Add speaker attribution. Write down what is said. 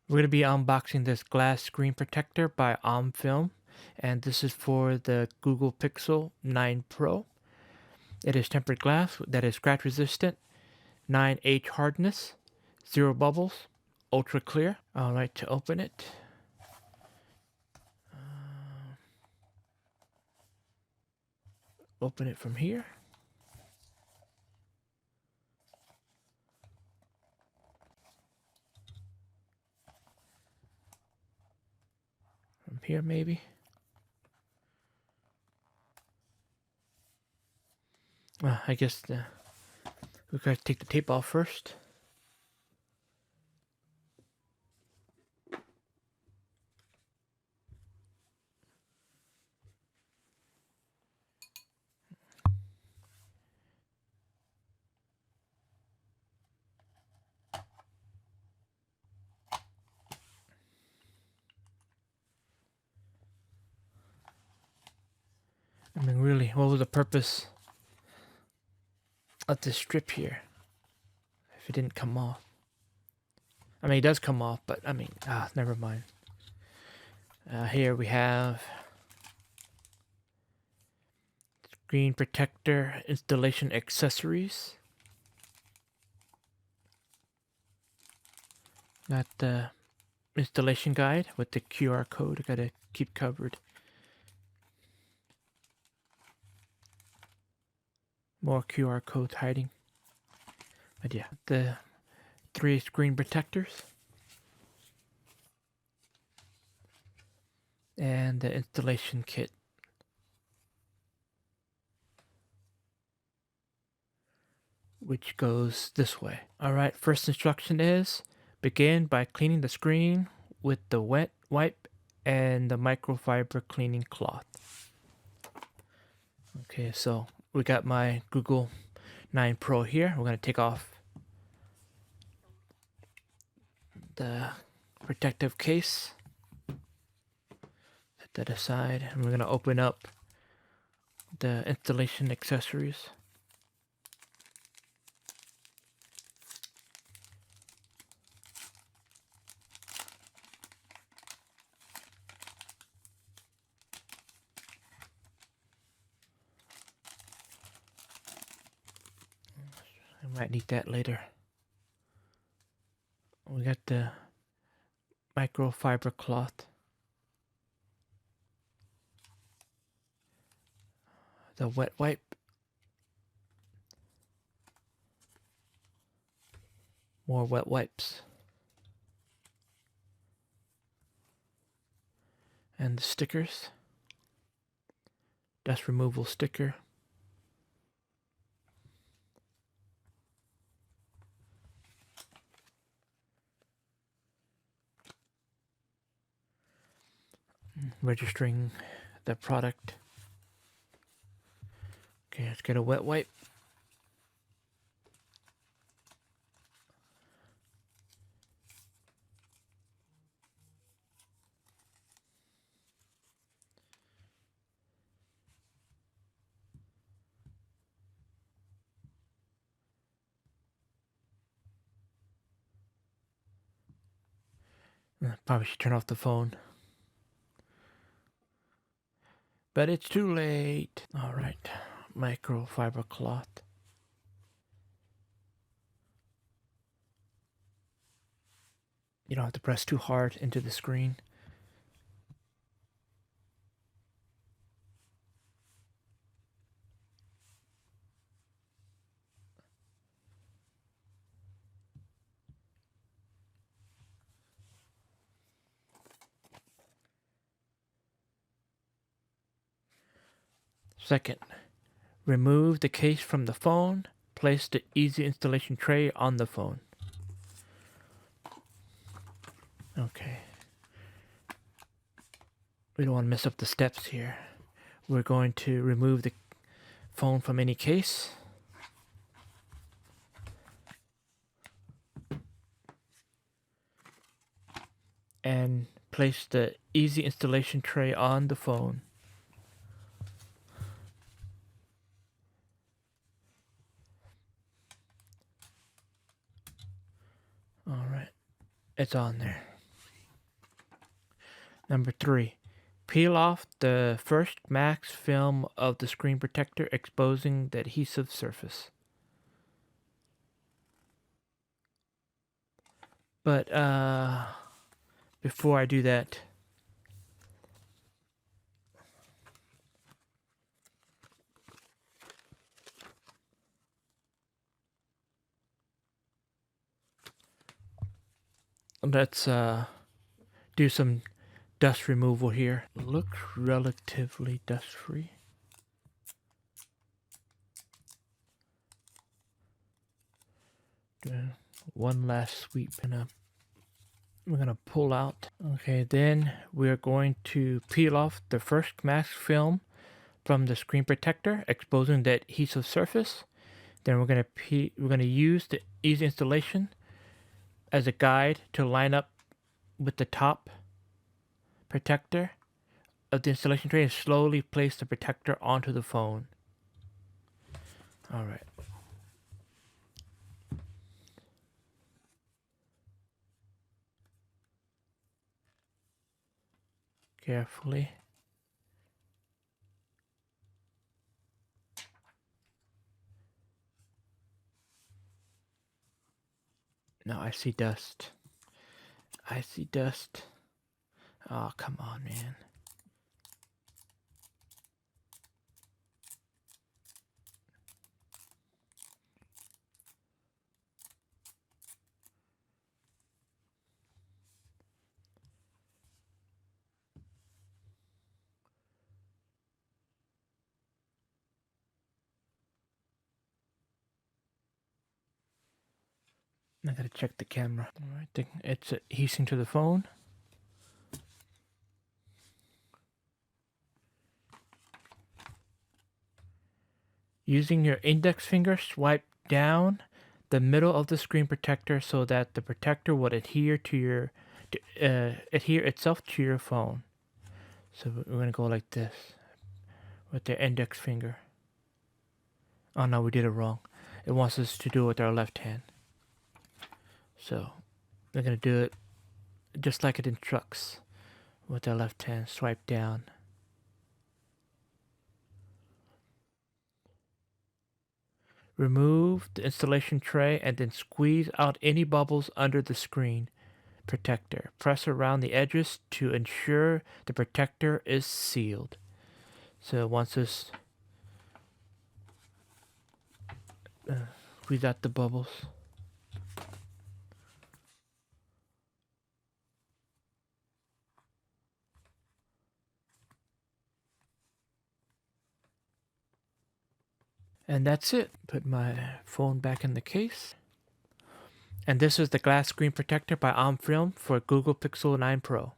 Speaker 1: We're going to be unboxing this glass screen protector by amFilm, and this is for the Google Pixel 9 Pro. It is tempered glass that is scratch resistant, 9H hardness, 0 bubbles, ultra clear. Alright, to open it. Open it from here. From here, maybe. I guess we gotta take the tape off first. I mean, really, what was the purpose of this strip here if it didn't come off? I mean, it does come off, but I mean, never mind. Here we have screen protector installation accessories. Got the installation guide with the QR code. I gotta keep covered. More QR codes hiding. But yeah, the 3 screen protectors. And the installation kit. Which goes this way. Alright, first instruction is begin by cleaning the screen with the wet wipe and the microfiber cleaning cloth. Okay, so we got my Google 9 Pro here. We're going to take off the protective case. Set that aside, and we're going to open up the installation accessories. I might need that later. We got the microfiber cloth, the wet wipe, more wet wipes, and the stickers, dust removal sticker. Registering the product. Okay, let's get a wet wipe. Probably should turn off the phone. But it's too late. Alright, microfiber cloth. You don't have to press too hard into the screen. Second, remove the case from the phone. Place the easy installation tray on the phone. Okay. We don't want to mess up the steps here. We're going to remove the phone from any case. And place the easy installation tray on the phone. Alright, it's on there. Number 3. Peel off the first max film of the screen protector, exposing the adhesive surface. But before I do that, let's do some dust removal here. Looks relatively dust-free. One last sweep and we're gonna pull out. Okay, then we're going to peel off the first mask film from the screen protector, exposing the adhesive surface. Then we're gonna use the easy installation as a guide to line up with the top protector of the installation tray and slowly place the protector onto the phone. All right. Carefully. No, I see dust. I see dust. Oh, come on, man. I gotta check the camera. All right, it's adhering to the phone. Using your index finger, swipe down the middle of the screen protector so that the protector would adhere itself to your phone. So we're gonna go like this with the index finger. Oh no, we did it wrong. It wants us to do it with our left hand. So we're gonna do it just like it instructs with our left hand. Swipe down. Remove the installation tray and then squeeze out any bubbles under the screen protector. Press around the edges to ensure the protector is sealed. So once this squeeze out the bubbles. And that's it. Put my phone back in the case. And this is the glass screen protector by amFilm for Google Pixel 9 Pro.